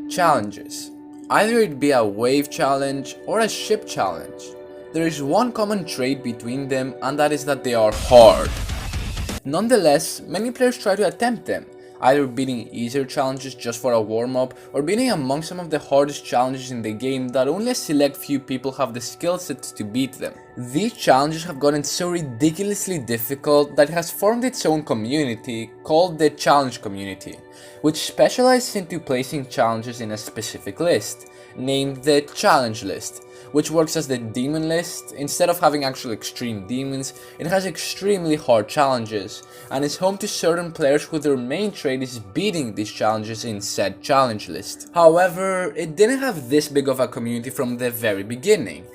Challenges. Either it be a wave challenge or a ship challenge. There is one common trait between them, and that is that they are hard. Nonetheless, many players try to attempt them, either beating easier challenges just for a warm-up or beating among some of the hardest challenges in the game that only a select few people have the skill sets to beat them. These challenges have gotten so ridiculously difficult that it has formed its own community called the challenge community, which specializes into placing challenges in a specific list, named the challenge list, which works as the demon list. Instead of having actual extreme demons, it has extremely hard challenges, and is home to certain players who their main trait is beating these challenges in said challenge list. However, it didn't have this big of a community from the very beginning.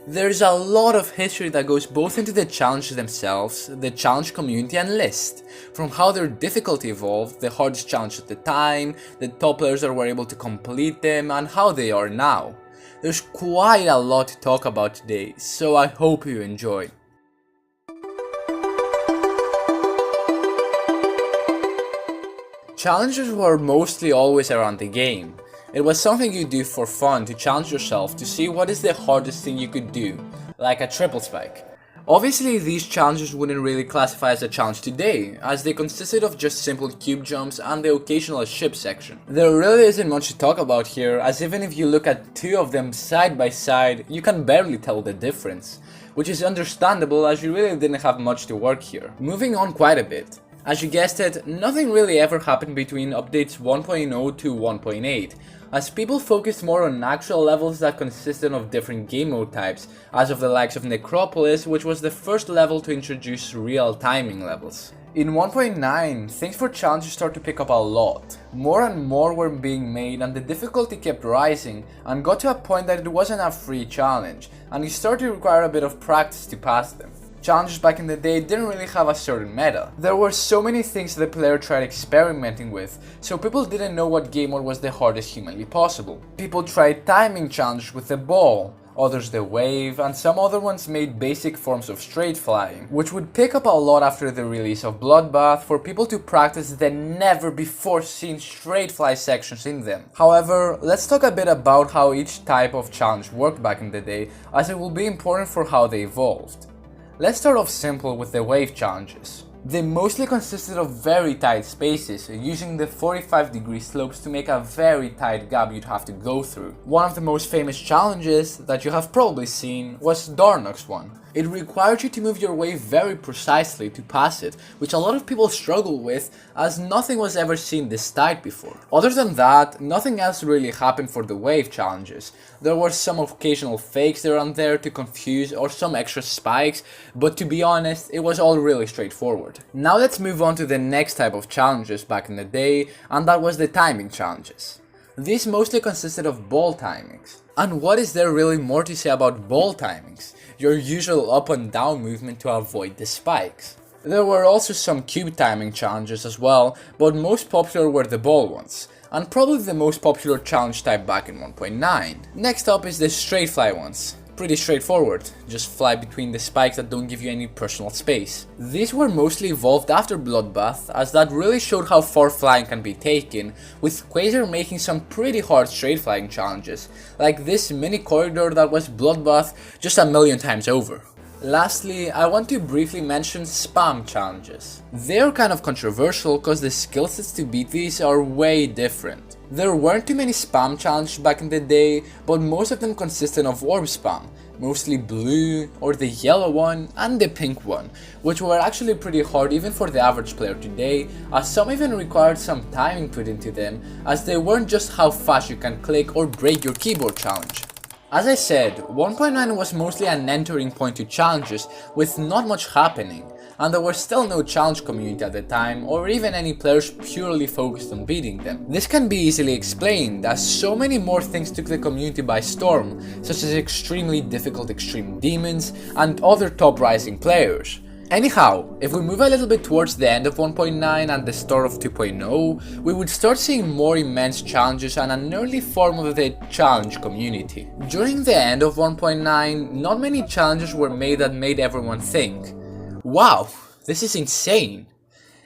There's a lot of history that goes both into the challenges themselves, the challenge community and list, from how their difficulty evolved, the hardest challenge at the time, the top players that were able to complete them, and how they are now. There's quite a lot to talk about today, so I hope you enjoy. Challenges were mostly always around the game. It was something you do for fun to challenge yourself to see what is the hardest thing you could do, like a triple spike. Obviously, these challenges wouldn't really classify as a challenge today, as they consisted of just simple cube jumps and the occasional ship section. There really isn't much to talk about here, as even if you look at two of them side by side, you can barely tell the difference, which is understandable as you really didn't have much to work here. Moving on quite a bit. As you guessed it, nothing really ever happened between updates 1.0 to 1.8, as people focused more on actual levels that consisted of different game mode types, as of the likes of Necropolis, which was the first level to introduce real timing levels. In 1.9, things for challenges started to pick up a lot. More and more were being made and the difficulty kept rising, and got to a point that it wasn't a free challenge, and you started to require a bit of practice to pass them. Challenges back in the day didn't really have a certain meta. There were so many things the player tried experimenting with, so people didn't know what game mode was the hardest humanly possible. People tried timing challenges with the ball, others the wave, and some other ones made basic forms of straight flying, which would pick up a lot after the release of Bloodbath for people to practice the never before seen straight fly sections in them. However, let's talk a bit about how each type of challenge worked back in the day, as it will be important for how they evolved. Let's start off simple with the wave challenges. They mostly consisted of very tight spaces, using the 45-degree slopes to make a very tight gap you'd have to go through. One of the most famous challenges that you have probably seen was Darnock's one. It required you to move your wave very precisely to pass it, which a lot of people struggle with, as nothing was ever seen this tight before. Other than that, nothing else really happened for the wave challenges. There were some occasional fakes there and there to confuse, or some extra spikes, but to be honest, it was all really straightforward. Now let's move on to the next type of challenges back in the day, and that was the timing challenges. These mostly consisted of ball timings. And what is there really more to say about ball timings? Your usual up and down movement to avoid the spikes. There were also some cube timing challenges as well, but most popular were the ball ones, and probably the most popular challenge type back in 1.9. Next up is the straight fly ones. Pretty straightforward, just fly between the spikes that don't give you any personal space. These were mostly evolved after Bloodbath, as that really showed how far flying can be taken, with Quasar making some pretty hard straight flying challenges, like this mini corridor that was Bloodbath just a million times over. Lastly, I want to briefly mention spam challenges. They're kind of controversial because the skill sets to beat these are way different. There weren't too many spam challenges back in the day, but most of them consisted of orb spam, mostly blue, or the yellow one, and the pink one, which were actually pretty hard even for the average player today, as some even required some timing put into them, as they weren't just how fast you can click or break your keyboard challenge. As I said, 1.9 was mostly an entering point to challenges with not much happening, and there was still no challenge community at the time or even any players purely focused on beating them. This can be easily explained as so many more things took the community by storm, such as extremely difficult extreme demons and other top rising players. Anyhow, if we move a little bit towards the end of 1.9 and the start of 2.0, we would start seeing more immense challenges and an early form of the challenge community. During the end of 1.9, not many challenges were made that made everyone think, wow, this is insane.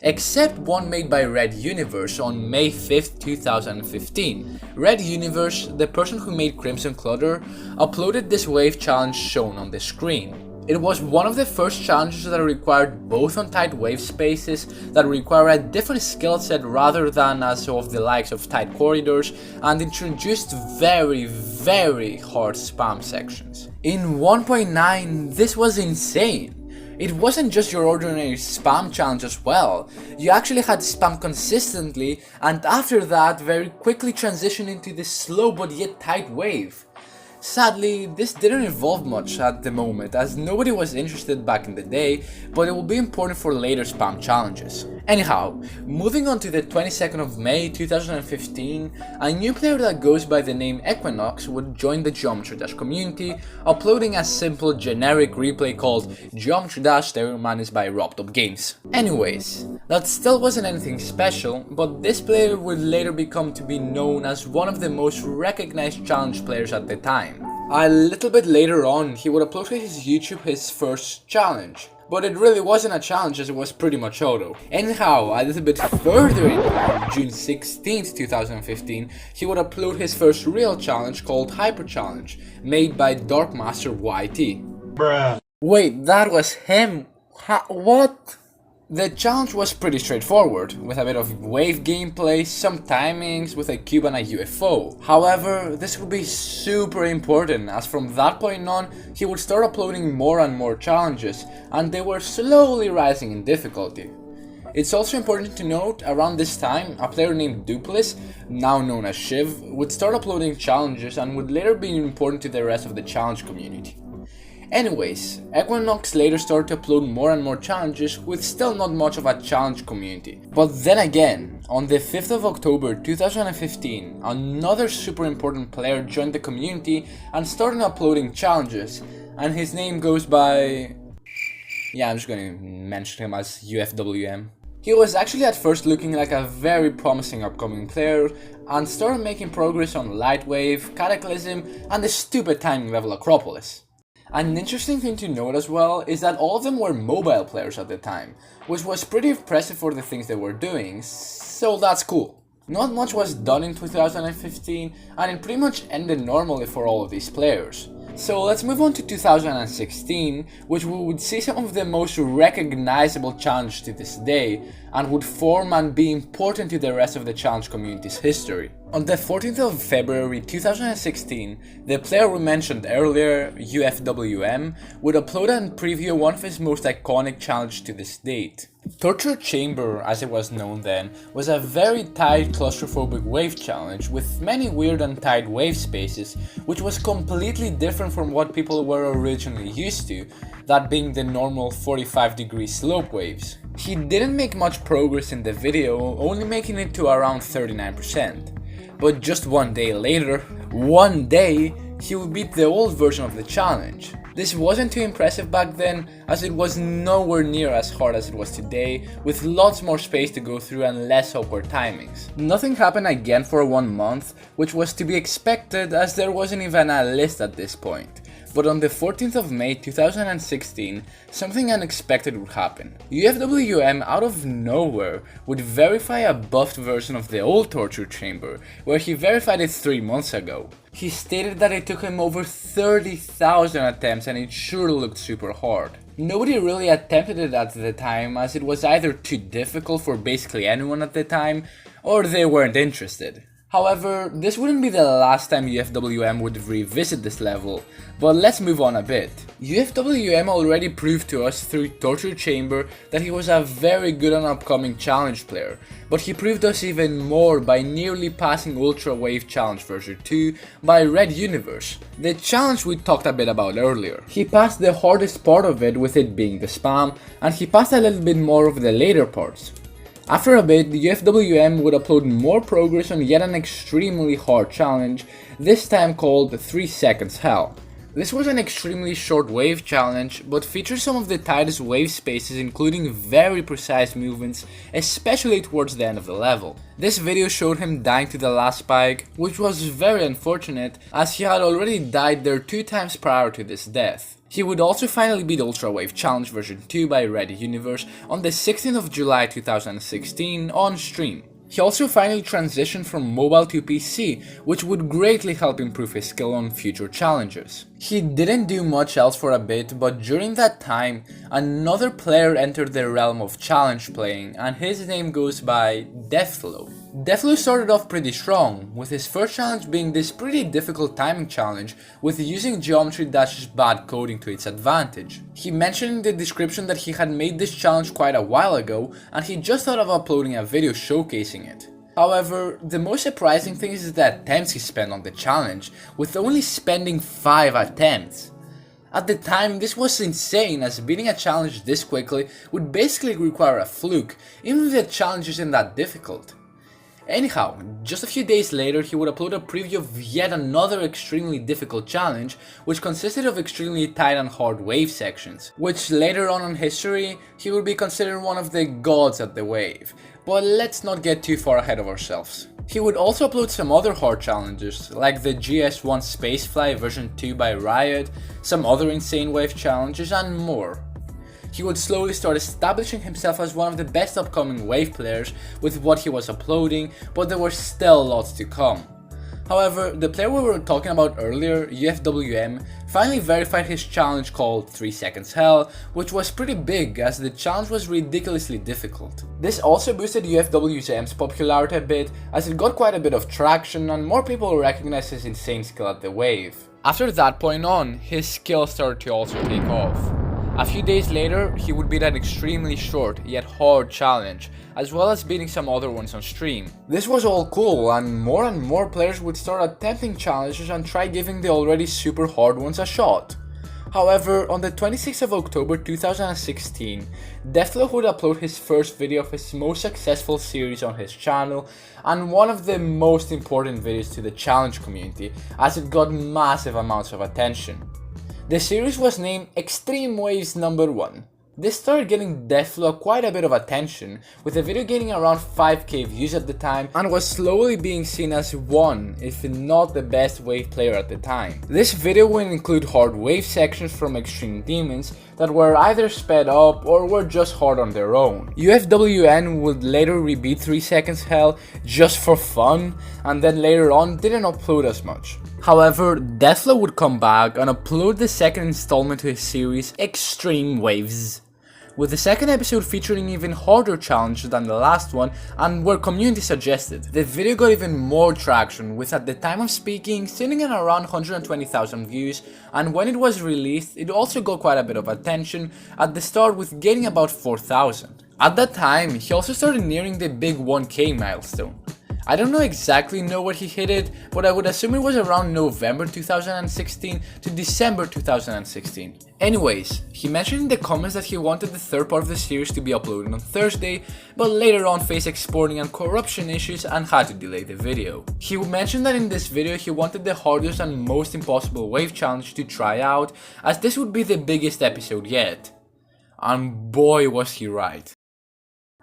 except one made by Red Universe on May 5th, 2015. Red Universe, the person who made Crimson Clutter, uploaded this wave challenge shown on the screen. It was one of the first challenges that required both on tight wave spaces that require a different skill set rather than as of the likes of tight corridors, and introduced very hard spam sections. In 1.9, this was insane. It wasn't just your ordinary spam challenge as well, you actually had spam consistently, and after that very quickly transitioned into the slow but yet tight wave. Sadly, this didn't evolve much at the moment as nobody was interested back in the day, but it will be important for later spam challenges. Anyhow, moving on to the 22nd of May 2015, a new player that goes by the name Equinox would join the Geometry Dash community, uploading a simple generic replay called Geometry Dash that was managed by RobTop Games. Anyways, that still wasn't anything special, but this player would later become to be known as one of the most recognized challenge players at the time. A little bit later on, he would upload to his YouTube his first challenge. But it really wasn't a challenge as it was pretty much auto. Anyhow, a little bit further in on June 16th, 2015, he would upload his first real challenge called Hyper Challenge, made by Darkmaster YT. Bruh. Wait, that was him? What? The challenge was pretty straightforward, with a bit of wave gameplay, some timings with a cube and a UFO. However, this would be super important as from that point on, he would start uploading more and more challenges, and they were slowly rising in difficulty. It's also important to note, around this time, a player named Duplis, now known as Shiv, would start uploading challenges and would later be important to the rest of the challenge community. Anyways, Equinox later started to upload more and more challenges with still not much of a challenge community. But then again, on the 5th of October 2015, another super important player joined the community and started uploading challenges, and his name goes by... yeah, I'm just gonna mention him as UFWM. He was actually at first looking like a very promising upcoming player and started making progress on Lightwave, Cataclysm, and the stupid timing level Acropolis. An interesting thing to note as well is that all of them were mobile players at the time, which was pretty impressive for the things they were doing, so that's cool. Not much was done in 2015 and it pretty much ended normally for all of these players. So let's move on to 2016, which we would see some of the most recognizable challenges to this day and would form and be important to the rest of the challenge community's history. On the 14th of February 2016, the player we mentioned earlier, UFWM, would upload and preview one of his most iconic challenges to this date. Torture Chamber, as it was known then, was a very tight claustrophobic wave challenge with many weird and tight wave spaces, which was completely different from what people were originally used to, that being the normal 45-degree slope waves. He didn't make much progress in the video, only making it to around 39%. But just one day later, he would beat the old version of the challenge. This wasn't too impressive back then, as it was nowhere near as hard as it was today, with lots more space to go through and less awkward timings. Nothing happened again for 1 month, which was to be expected as there wasn't even a list at this point. But on the 14th of May 2016, something unexpected would happen. UFWM out of nowhere would verify a buffed version of the old Torture Chamber, where he verified it 3 months ago. He stated that it took him over 30,000 attempts and it sure looked super hard. Nobody really attempted it at the time as it was either too difficult for basically anyone at the time, or they weren't interested. However, this wouldn't be the last time UFWM would revisit this level, but let's move on a bit. UFWM already proved to us through Torture Chamber that he was a very good and upcoming challenge player, but he proved us even more by nearly passing Ultra Wave Challenge version 2 by Red Universe, the challenge we talked a bit about earlier. He passed the hardest part of it, with it being the spam, and he passed a little bit more of the later parts. After a bit, the UFWM would upload more progress on yet an extremely hard challenge, this time called 3 Seconds Hell. This was an extremely short wave challenge, but featured some of the tightest wave spaces, including very precise movements, especially towards the end of the level. This video showed him dying to the last spike, which was very unfortunate as he had already died there 2 times prior to this death. He would also finally beat Ultra Wave Challenge version 2 by Reddit Universe on the 16th of July 2016 on stream. He also finally transitioned from mobile to PC, which would greatly help improve his skill on future challenges. He didn't do much else for a bit, but during that time, another player entered the realm of challenge playing, and his name goes by Deathlow. Deathlow started off pretty strong, with his first challenge being this pretty difficult timing challenge with using Geometry Dash's bad coding to its advantage. He mentioned in the description that he had made this challenge quite a while ago and he just thought of uploading a video showcasing it. However, the most surprising thing is the attempts he spent on the challenge, with only spending 5 attempts. At the time, this was insane, as beating a challenge this quickly would basically require a fluke, even if the challenge isn't that difficult. Anyhow, just a few days later he would upload a preview of yet another extremely difficult challenge, which consisted of extremely tight and hard wave sections, which later on in history he would be considered one of the gods at the wave, but let's not get too far ahead of ourselves. He would also upload some other hard challenges, like the GS1 Spacefly version 2 by Riot, some other insane wave challenges and more. He would slowly start establishing himself as one of the best upcoming wave players with what he was uploading, but there were still lots to come. However, the player we were talking about earlier, UFWM, finally verified his challenge called 3 Seconds Hell, which was pretty big as the challenge was ridiculously difficult. This also boosted UFWM's popularity a bit, as it got quite a bit of traction and more people recognized his insane skill at the wave. After that point on, his skill started to also take off. A few days later, he would beat an extremely short yet hard challenge, as well as beating some other ones on stream. This was all cool, and more players would start attempting challenges and try giving the already super hard ones a shot. However, on the 26th of October 2016, Deathlow would upload his first video of his most successful series on his channel, and one of the most important videos to the challenge community, as it got massive amounts of attention. The series was named Extreme Waves No. 1. This started getting Deathlow quite a bit of attention, with the video gaining around 5k views at the time and was slowly being seen as one, if not the best wave player at the time. This video would include hard wave sections from Extreme Demons that were either sped up or were just hard on their own. UFWN would later rebeat 3 Seconds Hell just for fun, and then later on didn't upload as much. However, Deathlow would come back and upload the second installment to his series, Extreme Waves, with the second episode featuring even harder challenges than the last one and were community suggested. The video got even more traction, with at the time of speaking sitting at around 120,000 views, and when it was released it also got quite a bit of attention, at the start with getting about 4,000. At that time he also started nearing the big 1k milestone. I don't exactly know where he hit it, but I would assume it was around November 2016 to December 2016. Anyways, he mentioned in the comments that he wanted the third part of the series to be uploaded on Thursday, but later on faced exporting and corruption issues and had to delay the video. He mentioned that in this video he wanted the hardest and most impossible wave challenge to try out, as this would be the biggest episode yet. And boy was he right.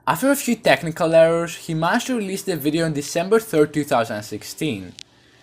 After a few technical errors, he managed to release the video on December 3rd, 2016.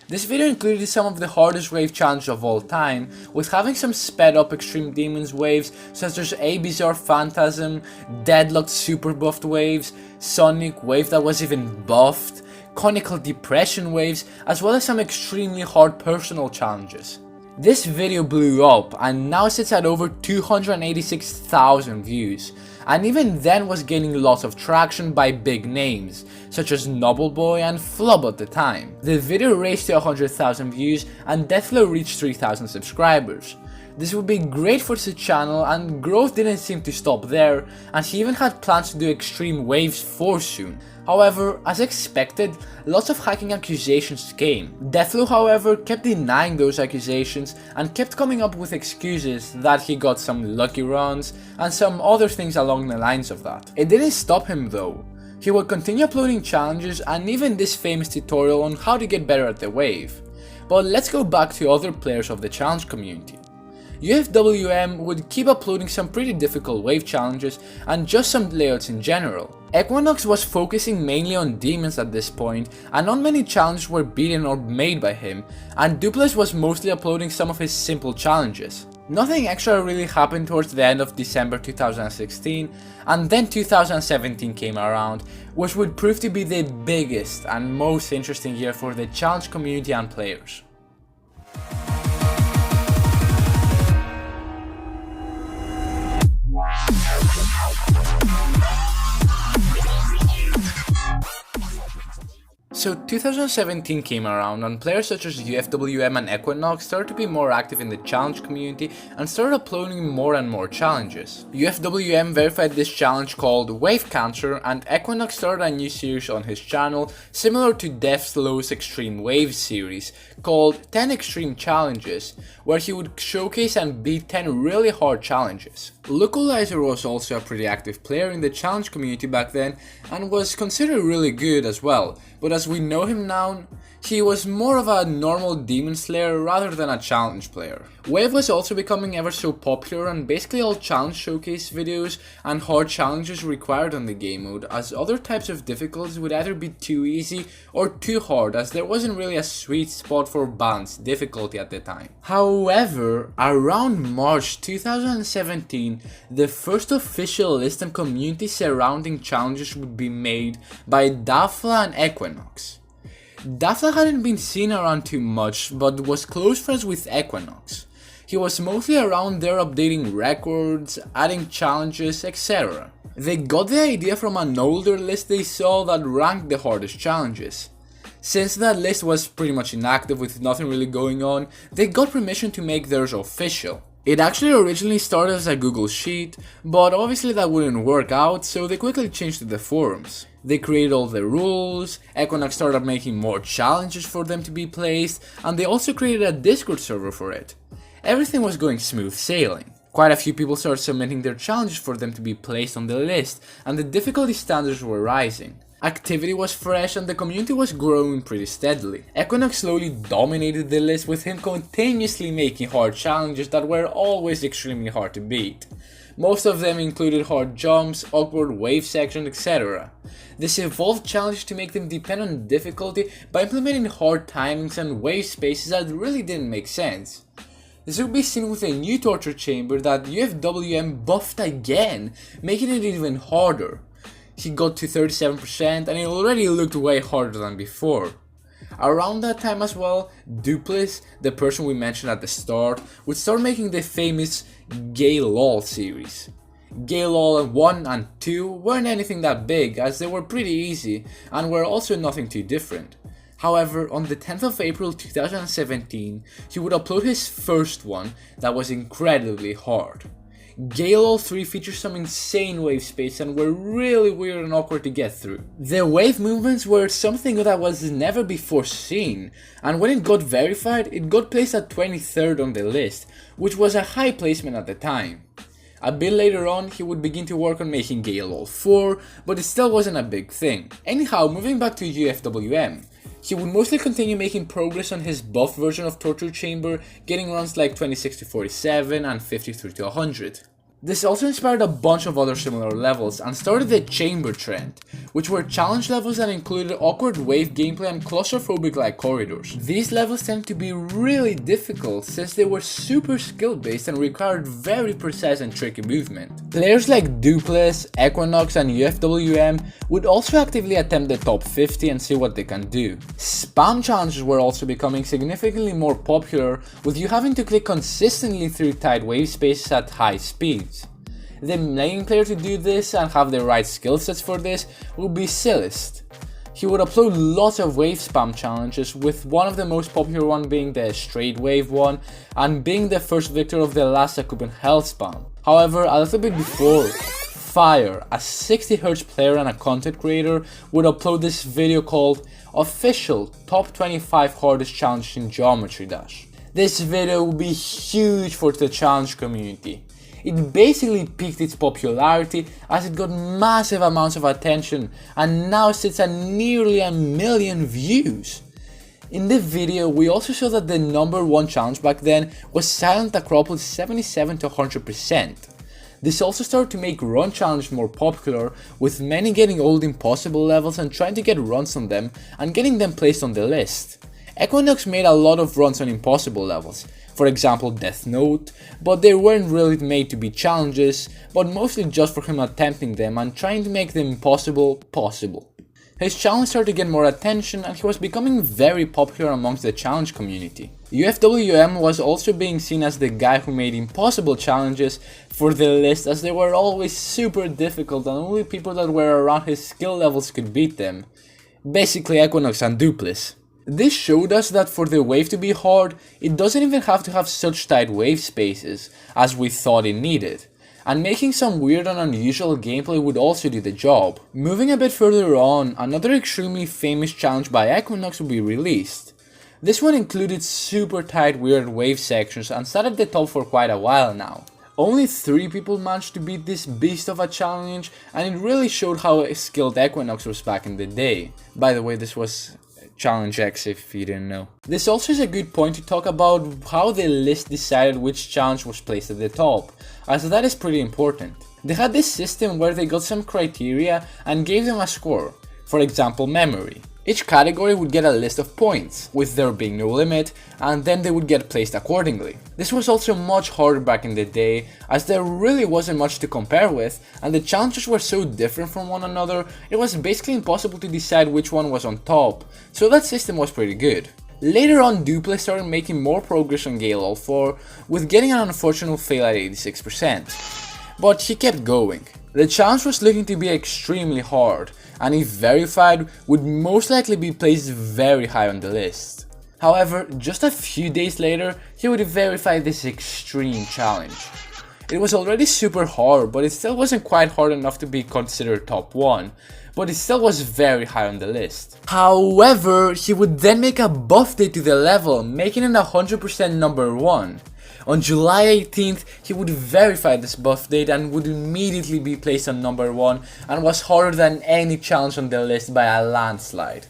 This video included some of the hardest wave challenges of all time, with having some sped up Extreme Demons waves such as A Bizarre Phantasm, Deadlocked super buffed waves, Sonic wave that was even buffed, Conical Depression waves, as well as some extremely hard personal challenges. This video blew up and now sits at over 286,000 views, and even then was gaining lots of traction by big names, such as Nobbleboy and Flub at the time. The video raised to 100,000 views and Deathlow reached 3,000 subscribers. This would be great for the channel, and growth didn't seem to stop there, and he even had plans to do Extreme Waves 4 soon. However, as expected, lots of hacking accusations came. Deathlow, however, kept denying those accusations and kept coming up with excuses that he got some lucky runs and some other things along the lines of that. It didn't stop him though. He would continue uploading challenges and even this famous tutorial on how to get better at the wave. But let's go back to other players of the challenge community. UFWM would keep uploading some pretty difficult wave challenges and just some layouts in general. Equinox was focusing mainly on demons at this point, and not many challenges were beaten or made by him, and Duples was mostly uploading some of his simple challenges. Nothing extra really happened towards the end of December 2016, and then 2017 came around, which would prove to be the biggest and most interesting year for the challenge community and players. So 2017 came around and players such as UFWM and Equinox started to be more active in the challenge community and started uploading more and more challenges. UFWM verified this challenge called Wave Cancer, and Equinox started a new series on his channel similar to Deathlow's Extreme Wave series called 10 Extreme Challenges, where he would showcase and beat 10 really hard challenges. Localizer was also a pretty active player in the challenge community back then and was considered really good as well, but as we know him now, he was more of a normal demon slayer rather than a challenge player. Wave was also becoming ever so popular, and basically all challenge showcase videos and hard challenges required on the game mode, as other types of difficulties would either be too easy or too hard, as there wasn't really a sweet spot for balanced difficulty at the time. However, around March 2017, the first official list and community surrounding challenges would be made by Dafla and Equinox. Dafla hadn't been seen around too much, but was close friends with Equinox. He was mostly around there updating records, adding challenges, etc. They got the idea from an older list they saw that ranked the hardest challenges. Since that list was pretty much inactive with nothing really going on, they got permission to make theirs official. It actually originally started as a Google Sheet, but obviously that wouldn't work out, so they quickly changed to the forums. They created all the rules, Equinox started making more challenges for them to be placed, and they also created a Discord server for it. Everything was going smooth sailing. Quite a few people started submitting their challenges for them to be placed on the list, and the difficulty standards were rising. Activity was fresh and the community was growing pretty steadily. Equinox slowly dominated the list, with him continuously making hard challenges that were always extremely hard to beat. Most of them included hard jumps, awkward wave sections, etc. This evolved challenges to make them depend on difficulty by implementing hard timings and wave spaces that really didn't make sense. This would be seen with a new torture chamber that UFWM buffed again, making it even harder. He got to 37% and it already looked way harder than before. Around that time as well, Duples, the person we mentioned at the start, would start making the famous Gay LOL series. Gay LOL 1 and 2 weren't anything that big, as they were pretty easy and were also nothing too different. However, on the 10th of April 2017, he would upload his first one that was incredibly hard. Gay LOL 3 features some insane wave space and were really weird and awkward to get through. The wave movements were something that was never before seen, and when it got verified, it got placed at 23rd on the list, which was a high placement at the time. A bit later on, he would begin to work on making Gay LOL 4, but it still wasn't a big thing. Anyhow, moving back to UFWM, he would mostly continue making progress on his buff version of Torture Chamber, getting runs like 26-47 and 53-100. This also inspired a bunch of other similar levels and started the Chamber trend, which were challenge levels that included awkward wave gameplay and claustrophobic-like corridors. These levels tended to be really difficult since they were super skill-based and required very precise and tricky movement. Players like Duples, Equinox and UFWM would also actively attempt the top 50 and see what they can do. Spam challenges were also becoming significantly more popular, with you having to click consistently through tight wave spaces at high speeds. The main player to do this and have the right skill sets for this would be Silist. He would upload lots of wave spam challenges, with one of the most popular one being the straight wave one and being the first victor of the last Akuban health spam. However, a little bit before, Fire, a 60Hz player and a content creator, would upload this video called Official Top 25 Hardest Challenges in Geometry Dash. This video would be huge for the challenge community. It basically peaked its popularity as it got massive amounts of attention and now sits at nearly 1 million views. In the video, we also saw that the number one challenge back then was Silent Acropolis 77-100%. This also started to make run challenges more popular, with many getting old impossible levels and trying to get runs on them and getting them placed on the list. Equinox made a lot of runs on impossible levels, for example Death Note, but they weren't really made to be challenges, but mostly just for him attempting them and trying to make the impossible possible. His challenge started to get more attention and he was becoming very popular amongst the challenge community. UFWM was also being seen as the guy who made impossible challenges for the list, as they were always super difficult and only people that were around his skill levels could beat them. Basically Equinox and Duplis. This showed us that for the wave to be hard, it doesn't even have to have such tight wave spaces as we thought it needed, and making some weird and unusual gameplay would also do the job. Moving a bit further on, another extremely famous challenge by Equinox would be released. This one included super tight weird wave sections and sat at the top for quite a while now. Only 3 people managed to beat this beast of a challenge, and it really showed how skilled Equinox was back in the day. By the way, this was Challenge X if you didn't know. This also is a good point to talk about how the list decided which challenge was placed at the top, as that is pretty important. They had this system where they got some criteria and gave them a score, for example memory. Each category would get a list of points, with there being no limit, and then they would get placed accordingly. This was also much harder back in the day, as there really wasn't much to compare with, and the challenges were so different from one another, it was basically impossible to decide which one was on top, so that system was pretty good. Later on, Duplis started making more progress on Gale All 4, with getting an unfortunate fail at 86%. But he kept going. The challenge was looking to be extremely hard, and if verified, would most likely be placed very high on the list. However, just a few days later, he would verify this extreme challenge. It was already super hard, but it still wasn't quite hard enough to be considered top 1, but it still was very high on the list. However, he would then make a buff day to the level, making it 100% number 1. On July 18th, he would verify this buff date and would immediately be placed on number 1 and was harder than any challenge on the list by a landslide.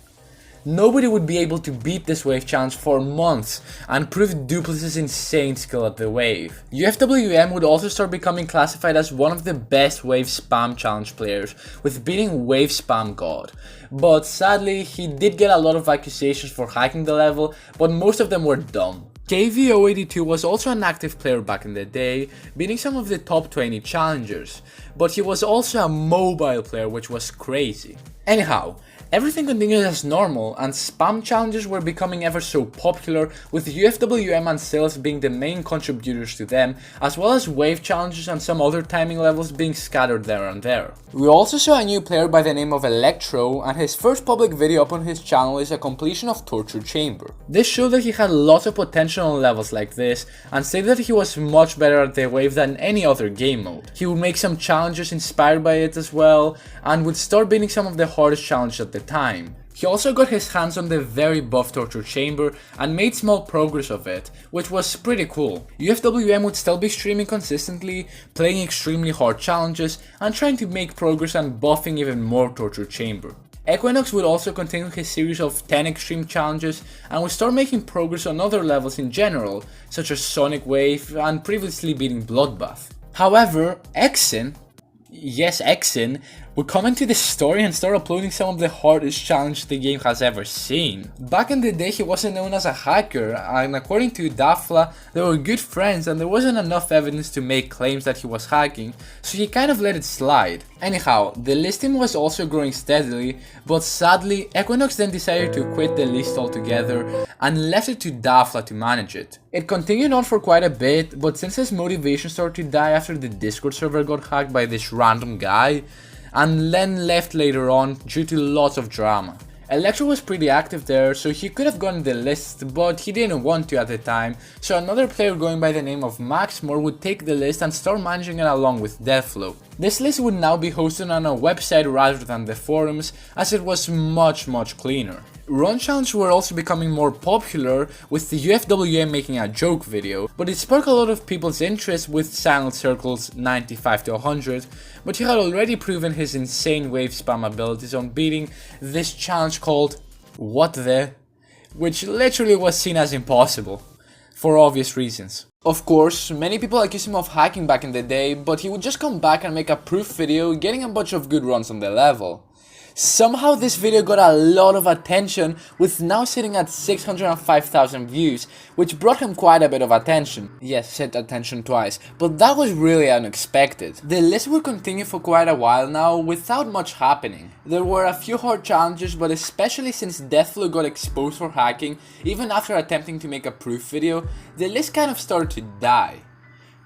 Nobody would be able to beat this wave challenge for months and prove Duplis' insane skill at the wave. UFWM would also start becoming classified as one of the best wave spam challenge players, with beating Wave Spam God. But sadly, he did get a lot of accusations for hacking the level, but most of them were dumb. KVO82 was also an active player back in the day, beating some of the top 20 challengers, but he was also a mobile player, which was crazy. Anyhow, everything continued as normal, and spam challenges were becoming ever so popular, with UFWM and Sales being the main contributors to them, as well as wave challenges and some other timing levels being scattered there and there. We also saw a new player by the name of Electro, and his first public video up on his channel is a completion of Torture Chamber. This showed that he had lots of potential on levels like this, and stated that he was much better at the wave than any other game mode. He would make some challenges inspired by it as well, and would start beating some of the hardest challenges at the time. He also got his hands on the very buff Torture Chamber and made small progress of it, which was pretty cool. UFWM would still be streaming consistently, playing extremely hard challenges, and trying to make progress and buffing even more Torture Chamber. Equinox would also continue his series of 10 extreme challenges and would start making progress on other levels in general, such as Sonic Wave and previously beating Bloodbath. However, Exin, yes Exin, would come into the story and start uploading some of the hardest challenges the game has ever seen. Back in the day, he wasn't known as a hacker, and according to Dafla, they were good friends and there wasn't enough evidence to make claims that he was hacking, so he kind of let it slide. Anyhow, the listing was also growing steadily, but sadly, Equinox then decided to quit the list altogether and left it to Dafla to manage it. It continued on for quite a bit, but since his motivation started to die after the Discord server got hacked by this random guy, and then left later on due to lots of drama. Electro was pretty active there, so he could have gotten the list, but he didn't want to at the time, so another player going by the name of Maxmore would take the list and start managing it along with Deathflow. This list would now be hosted on a website rather than the forums, as it was much cleaner. Run challenges were also becoming more popular, with the UFWM making a joke video, but it sparked a lot of people's interest with Silent Circle's 95 to 100, but he had already proven his insane wave spam abilities on beating this challenge called What the, which literally was seen as impossible. for obvious reasons. Of course, many people accused him of hacking back in the day, but he would just come back and make a proof video getting a bunch of good runs on the level. Somehow this video got a lot of attention, with now sitting at 605,000 views, which brought him quite a bit of attention. Yes, said attention twice, but that was really unexpected. The list would continue for quite a while now, without much happening. There were a few hard challenges, but especially since Deathflow got exposed for hacking, even after attempting to make a proof video, the list kind of started to die.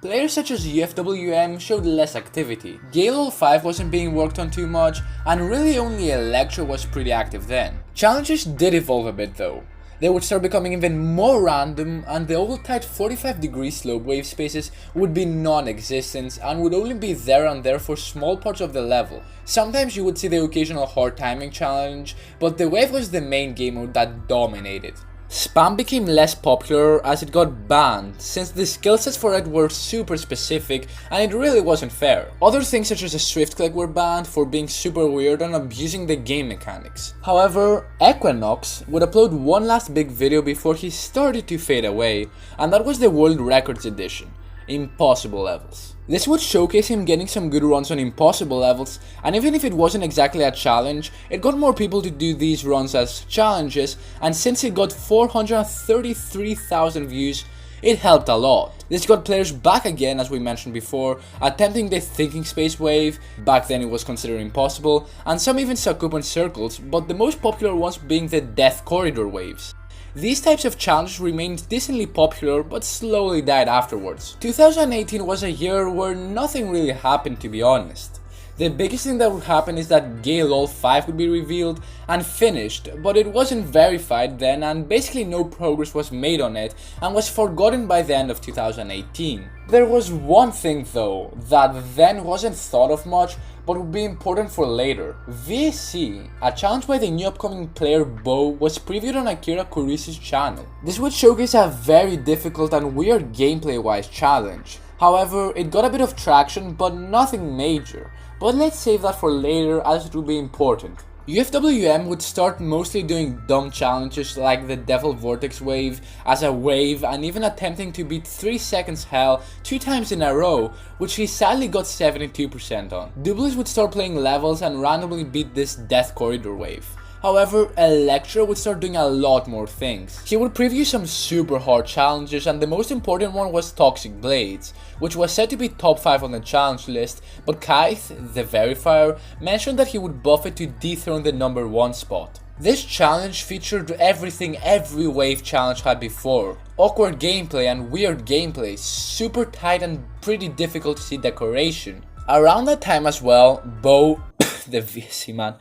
Players such as UFWM showed less activity, GaLol5 wasn't being worked on too much, and really only Electro was pretty active then. Challenges did evolve a bit though. They would start becoming even more random, and the old tight 45-degree slope wave spaces would be non-existent and would only be there and there for small parts of the level. Sometimes you would see the occasional hard timing challenge, but the wave was the main game mode that dominated. Spam became less popular as it got banned, since the skillsets for it were super specific and it really wasn't fair. Other things such as a swift click were banned for being super weird and abusing the game mechanics. However, Equinox would upload one last big video before he started to fade away, and that was the World Records edition, Impossible Levels. This would showcase him getting some good runs on impossible levels, and even if it wasn't exactly a challenge, it got more people to do these runs as challenges, and since it got 433,000 views, it helped a lot. This got players back again, as we mentioned before, attempting the Thinking Space wave, back then it was considered impossible, and some even stuck up on circles, but the most popular ones being the Death Corridor waves. These types of challenges remained decently popular but slowly died afterwards. 2018 was a year where nothing really happened, to be honest. The biggest thing that would happen is that GaLol5 would be revealed and finished, but it wasn't verified then and basically no progress was made on it and was forgotten by the end of 2018. There was one thing though that then wasn't thought of much but would be important for later. VSC, a challenge by the new upcoming player Bo, was previewed on Akira Kurisu's channel. This would showcase a very difficult and weird gameplay wise challenge. However, it got a bit of traction but nothing major. But let's save that for later as it will be important. UFWM would start mostly doing dumb challenges like the Devil Vortex wave as a wave and even attempting to beat 3 seconds hell 2 times in a row, which he sadly got 72% on. Dublis would start playing levels and randomly beat this Death Corridor wave. However, Electro would start doing a lot more things. He would preview some super hard challenges, and the most important one was Toxic Blades, which was said to be top 5 on the challenge list, but Kaith, the verifier, mentioned that he would buff it to dethrone the number 1 spot. This challenge featured everything every wave challenge had before. Awkward gameplay and weird gameplay, super tight and pretty difficult to see decoration. Around that time as well, Bo, the VSC man,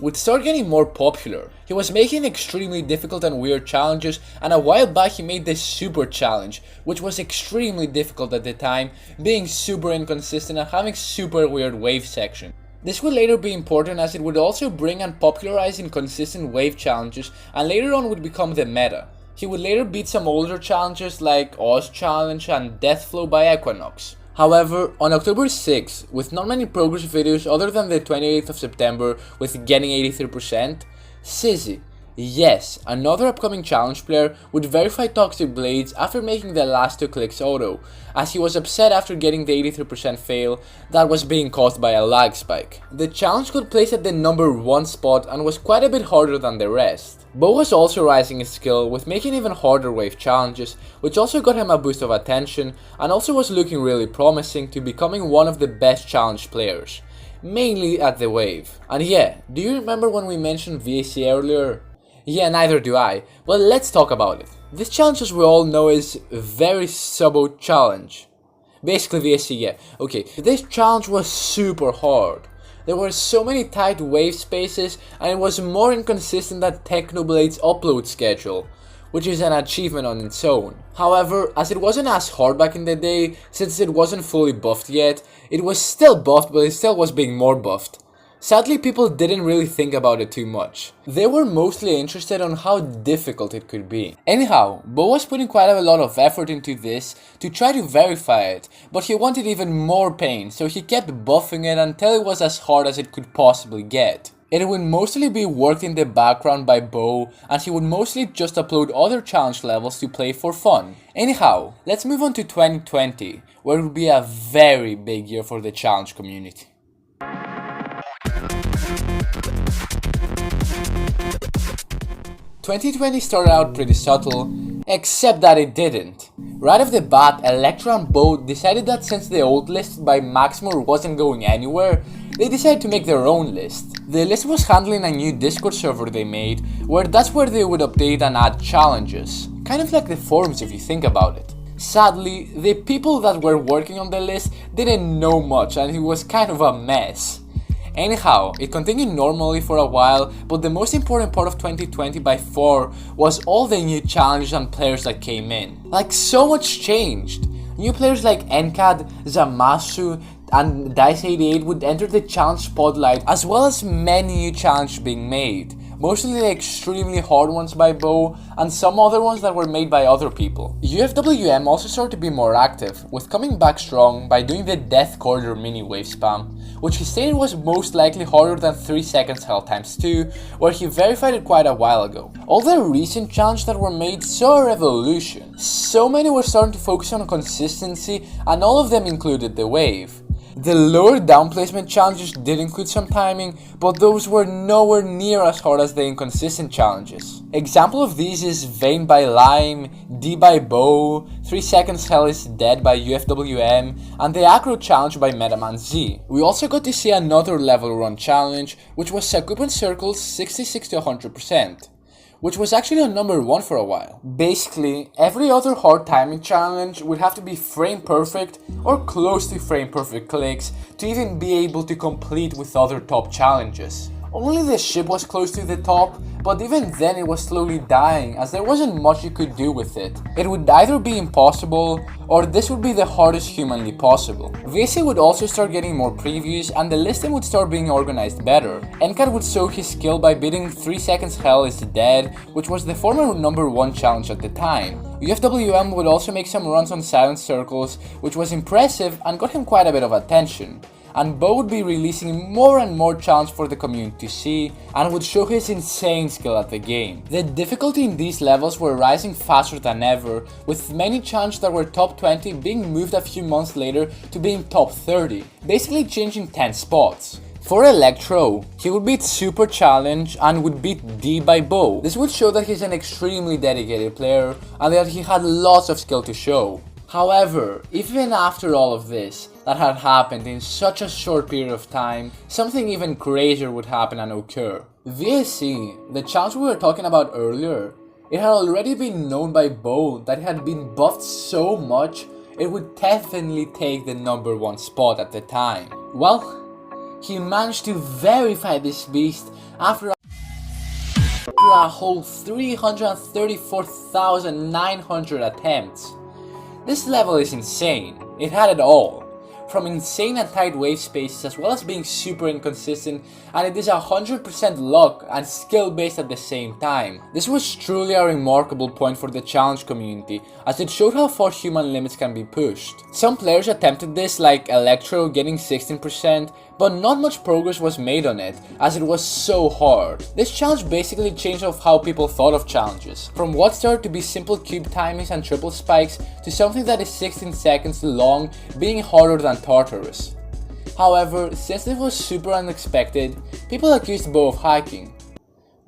would start getting more popular. He was making extremely difficult and weird challenges, and a while back he made this super challenge, which was extremely difficult at the time, being super inconsistent and having super weird wave section. This would later be important as it would also bring and popularize inconsistent wave challenges and later on would become the meta. He would later beat some older challenges like Oz Challenge and Deathflow by Equinox. However, on October 6th, with not many progress videos other than the 28th of September with getting 83%, Sizzy, yes, another upcoming challenge player, would verify Toxic Blades after making the last 2 clicks auto, as he was upset after getting the 83% fail that was being caused by a lag spike. The challenge got placed at the number 1 spot and was quite a bit harder than the rest. Bo was also rising his skill with making even harder wave challenges, which also got him a boost of attention and also was looking really promising to becoming one of the best challenge players, mainly at the wave. And yeah, do you remember when we mentioned VAC earlier? Yeah, neither do I, but let's talk about it. This challenge, as we all know, is Very Subo Challenge. Basically VSC, yeah. Okay, this challenge was super hard. There were so many tight wave spaces and it was more inconsistent than Technoblade's upload schedule, which is an achievement on its own. However, as it wasn't as hard back in the day, since it wasn't fully buffed yet, it was still buffed but it still was being more buffed. Sadly, people didn't really think about it too much. They were mostly interested on how difficult it could be. Anyhow, Bo was putting quite a lot of effort into this to try to verify it, but he wanted even more pain, so he kept buffing it until it was as hard as it could possibly get. It would mostly be worked in the background by Bo, and he would mostly just upload other challenge levels to play for fun. Anyhow, let's move on to 2020, where it would be a very big year for the challenge community. 2020 started out pretty subtle, except that it didn't. Right off the bat, Electro and Bo decided that since the old list by Maximur wasn't going anywhere, they decided to make their own list. The list was handling a new Discord server they made, where that's where they would update and add challenges. Kind of like the forums if you think about it. Sadly, the people that were working on the list didn't know much and it was kind of a mess. Anyhow, it continued normally for a while, but the most important part of 2020 by far was all the new challenges and players that came in. Like, so much changed. New players like NCAD, Zamasu, and Dice88 would enter the challenge spotlight, as well as many new challenges being made. Mostly the extremely hard ones by Bo, and some other ones that were made by other people. UFWM also started to be more active, with coming back strong by doing the Death Corridor mini wave spam, which he stated was most likely harder than 3 seconds hell times 2, where he verified it quite a while ago. All the recent challenges that were made saw a revolution. So many were starting to focus on consistency, and all of them included the wave. The lower down placement challenges did include some timing, but those were nowhere near as hard as the inconsistent challenges. Example of these is Vayne by Lime, D by Bo, 3 seconds hell is dead by UFWM, and the Acro challenge by Metaman Z. We also got to see another level run challenge, which was Sakupan Circles 66 to 100%. Which was actually on number 1 for a while. Basically, every other hard timing challenge would have to be frame perfect or close to frame perfect clicks to even be able to complete with other top challenges. Only the ship was close to the top, but even then it was slowly dying as there wasn't much you could do with it. It would either be impossible, or this would be the hardest humanly possible. VSA would also start getting more previews and the listing would start being organized better. NCAD would show his skill by beating 3 seconds hell is dead, which was the former number 1 challenge at the time. UFWM would also make some runs on silent circles, which was impressive and got him quite a bit of attention. And Bo would be releasing more and more challenges for the community to see, and would show his insane skill at the game. The difficulty in these levels were rising faster than ever, with many challenges that were top 20 being moved a few months later to being top 30, basically changing 10 spots. For Electro, he would beat Super Challenge and would beat D by Bo. This would show that he's an extremely dedicated player and that he had lots of skill to show. However, even after all of this that had happened in such a short period of time, something even crazier would happen and occur. VSC, the challenge we were talking about earlier, it had already been known by Bo that it had been buffed so much it would definitely take the number 1 spot at the time. Well, he managed to verify this beast after a whole 334,900 attempts. This level is insane. It had it all. From insane and tight wave spaces as well as being super inconsistent, and it is 100% luck and skill based at the same time. This was truly a remarkable point for the challenge community as it showed how far human limits can be pushed. Some players attempted this like Electro getting 16%, but not much progress was made on it as it was so hard. This challenge basically changed of how people thought of challenges, from what started to be simple cube timings and triple spikes to something that is 16 seconds long being harder than Tartarus. However, since this was super unexpected, people accused Bo of hacking.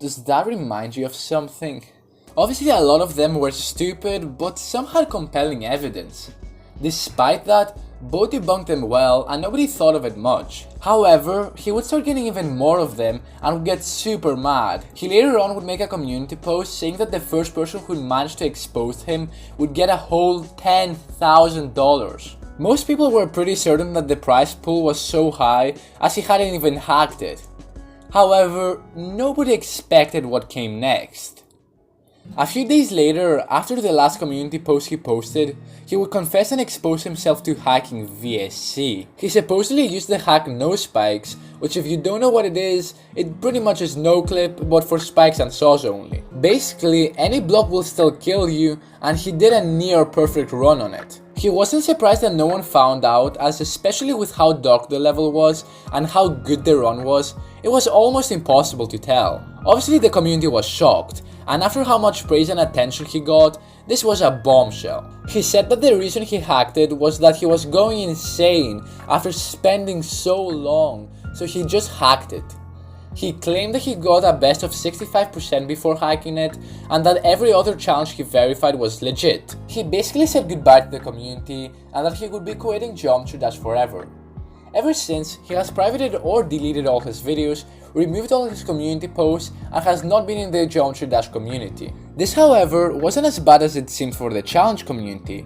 Does that remind you of something? Obviously a lot of them were stupid, but some had compelling evidence. Despite that, Bo debunked them well and nobody thought of it much. However, he would start getting even more of them and would get super mad. He later on would make a community post saying that the first person who managed to expose him would get a whole $10,000. Most people were pretty certain that the prize pool was so high as he hadn't even hacked it. However, nobody expected what came next. A few days later, after the last community post he posted, he would confess and expose himself to hacking VSC. He supposedly used the hack No Spikes, which if you don't know what it is pretty much is no clip but for spikes and saws only. Basically, any block will still kill you, and he did a near perfect run on it. He wasn't surprised that no one found out, as especially with how dark the level was and how good the run was, It was almost impossible to tell. Obviously the community was shocked, and after how much praise and attention he got, this was a bombshell. He said that the reason he hacked it was that he was going insane after spending so long, so he just hacked it. He claimed that he got a best of 65% before hacking it, and that every other challenge he verified was legit. He basically said goodbye to the community and that he would be quitting Geometry Dash forever. Ever since, he has privated or deleted all his videos, removed all his community posts, and has not been in the Geometry Dash community. This, however, wasn't as bad as it seemed for the challenge community.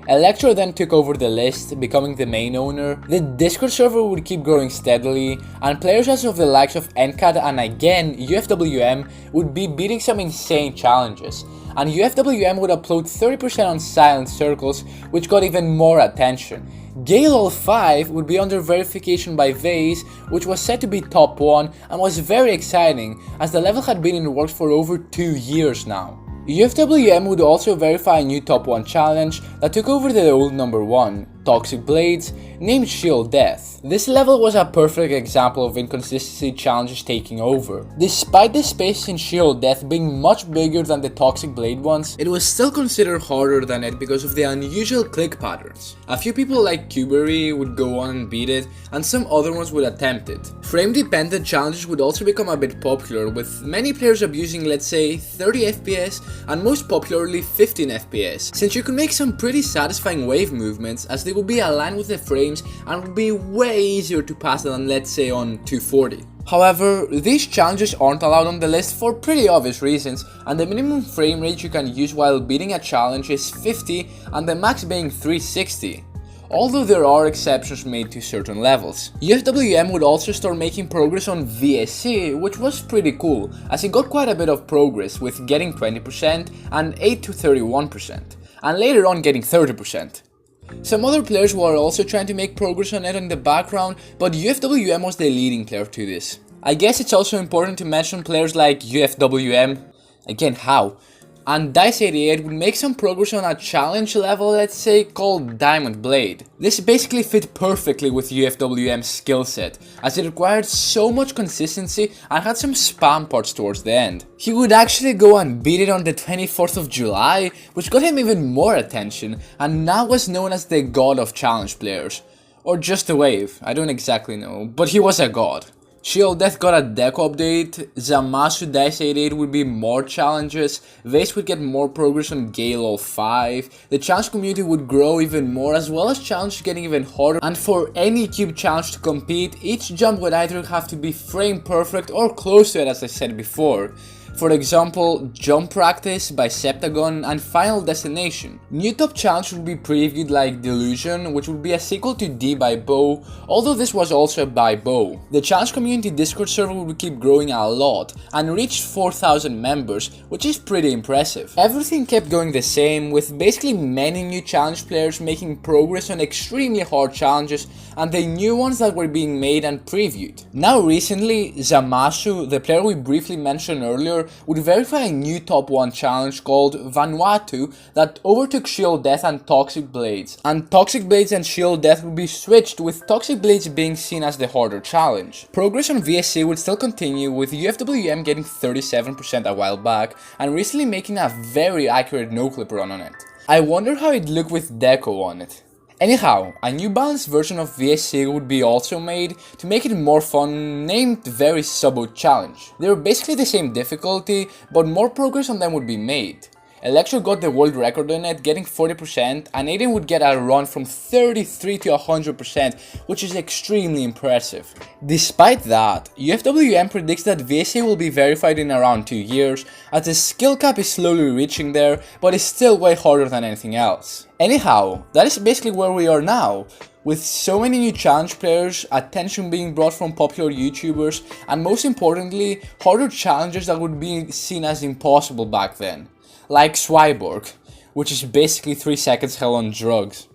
Electro then took over the list, becoming the main owner. The Discord server would keep growing steadily, and players as of the likes of NCAD and again UFWM would be beating some insane challenges, and UFWM would upload 30% on Silent Circles, which got even more attention. Gale 5 would be under verification by Vase, which was said to be top 1 and was very exciting as the level had been in the works for over 2 years now. UFWM would also verify a new top 1 challenge that took over the old number 1, Toxic Blades, named Shield Death. This level was a perfect example of inconsistency challenges taking over. Despite the space in Shield Death being much bigger than the Toxic Blade ones, it was still considered harder than it because of the unusual click patterns. A few people like Cubery would go on and beat it, and some other ones would attempt it. Frame-dependent challenges would also become a bit popular, with many players abusing, let's say, 30 FPS and most popularly 15 FPS, since you could make some pretty satisfying wave movements as they would be aligned with the frames and would be way easier to pass than, let's say, on 240. However, these challenges aren't allowed on the list for pretty obvious reasons, and the minimum frame rate you can use while beating a challenge is 50 and the max being 360. Although there are exceptions made to certain levels. UFWM would also start making progress on VSC, which was pretty cool, as it got quite a bit of progress with getting 20% and 8 to 31%, and later on getting 30%. Some other players were also trying to make progress on it in the background, but UFWM was the leading player to this. I guess it's also important to mention players like UFWM, again how, and Dice88 would make some progress on a challenge level, let's say, called Diamond Blade. This basically fit perfectly with UFWM's skill set, as it required so much consistency and had some spam parts towards the end. He would actually go and beat it on the 24th of July, which got him even more attention, and now was known as the god of challenge players. Or just a wave, I don't exactly know, but he was a god. Shield Death got a deco update, Zamasu Dice88 would be more challenges, Vase would get more progress on Gale 5, the challenge community would grow even more as well as challenges getting even harder, and for any cube challenge to compete, each jump would either have to be frame perfect or close to it, as I said before. For example, Jump Practice by Septagon and Final Destination. New top challenge would be previewed like Delusion, which would be a sequel to D by Bow, although this was also by Bow. The challenge community Discord server would keep growing a lot and reached 4,000 members, which is pretty impressive. Everything kept going the same, with basically many new challenge players making progress on extremely hard challenges and the new ones that were being made and previewed. Now recently, Zamasu, the player we briefly mentioned earlier, would verify a new top 1 challenge called Vanuatu that overtook Shield Death and Toxic Blades. And Toxic Blades and Shield Death would be switched, with Toxic Blades being seen as the harder challenge. Progress on VSC would still continue, with UFWM getting 37% a while back and recently making a very accurate no-clip run on it. I wonder how it'd look with Deco on it. Anyhow, a new balanced version of VSC would be also made to make it more fun, named Very Subo Challenge. They were basically the same difficulty, but more progress on them would be made. Electro got the world record on it, getting 40%, and Aiden would get a run from 33 to 100%, which is extremely impressive. Despite that, UFWM predicts that VSA will be verified in around 2 years, as the skill cap is slowly reaching there, but is still way harder than anything else. Anyhow, that is basically where we are now. With so many new challenge players, attention being brought from popular YouTubers, and most importantly, harder challenges that would be seen as impossible back then. Like Swyborg, which is basically 3 seconds hell on drugs.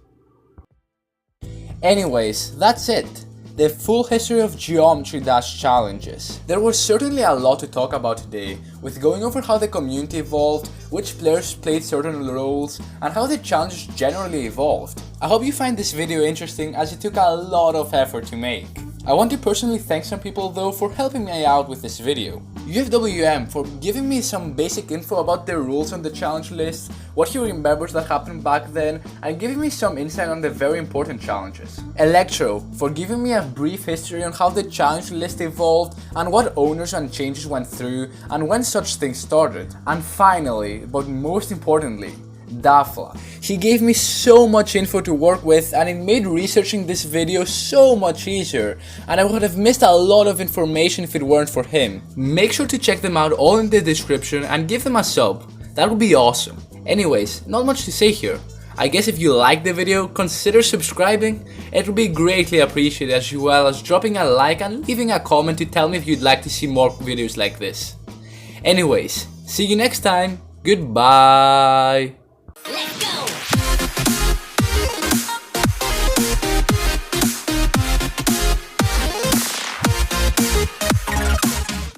Anyways, that's it. The full history of Geometry Dash challenges. There was certainly a lot to talk about today, with going over how the community evolved, which players played certain roles, and how the challenges generally evolved. I hope you find this video interesting, as it took a lot of effort to make. I want to personally thank some people though for helping me out with this video. UFWM for giving me some basic info about the rules on the challenge list, what he remembers that happened back then, and giving me some insight on the very important challenges. Electro for giving me a brief history on how the challenge list evolved and what owners and changes went through and when such things started. And finally, but most importantly, Dafla. He gave me so much info to work with and it made researching this video so much easier, and I would have missed a lot of information if it weren't for him. Make sure to check them out all in the description and give them a sub. That would be awesome. Anyways, not much to say here. I guess if you liked the video, consider subscribing. It would be greatly appreciated, as well as dropping a like and leaving a comment to tell me if you'd like to see more videos like this. Anyways, see you next time. Goodbye.